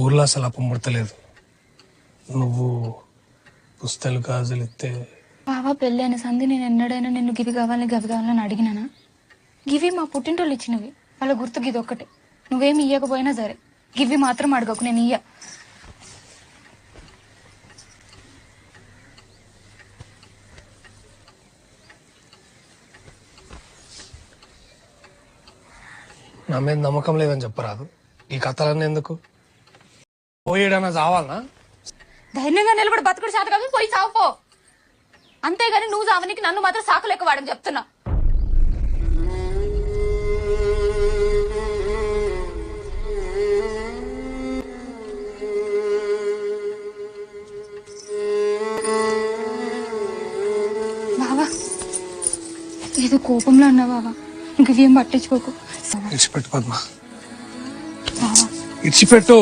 ఊర్లో అసలు అప్పముడతలేదు. నువ్వు పుస్తలు గాజులు ఇస్తే బావా పెళ్ళి అయిన సంధి నేను ఎన్నడైనా నిన్ను గివి కావాలని గవి కావాలని అడిగినానా? గివి మా పుట్టింటోళ్ళు ఇచ్చినవి, వాళ్ళ గుర్తు గిది ఒక్కటే. నువ్వేమి ఇయ్యకపోయినా సరే గివి మాత్రం అడగకు, నేను ఇయ్య. నా మీద నమ్మకం లేదని చెప్పరాదు. ఈ కథలన్నీ ఎందుకు? పోయేడన్నా చావాలనా? ధైర్యంగా నిలబడి బతుకుడు శాత కాదు, పోయి సావుపో. అంతేగాని నువ్వు చావనికి నన్ను మాత్రం సాకు లెక్క వాడని చెప్తున్నా. బావా ఏదో కోపంలో అన్నా బావా, ఇంకేం పట్టించుకోకు. ఇడిచిపెట్టు పద్మ, బావా ఇడిచిపెట్టు.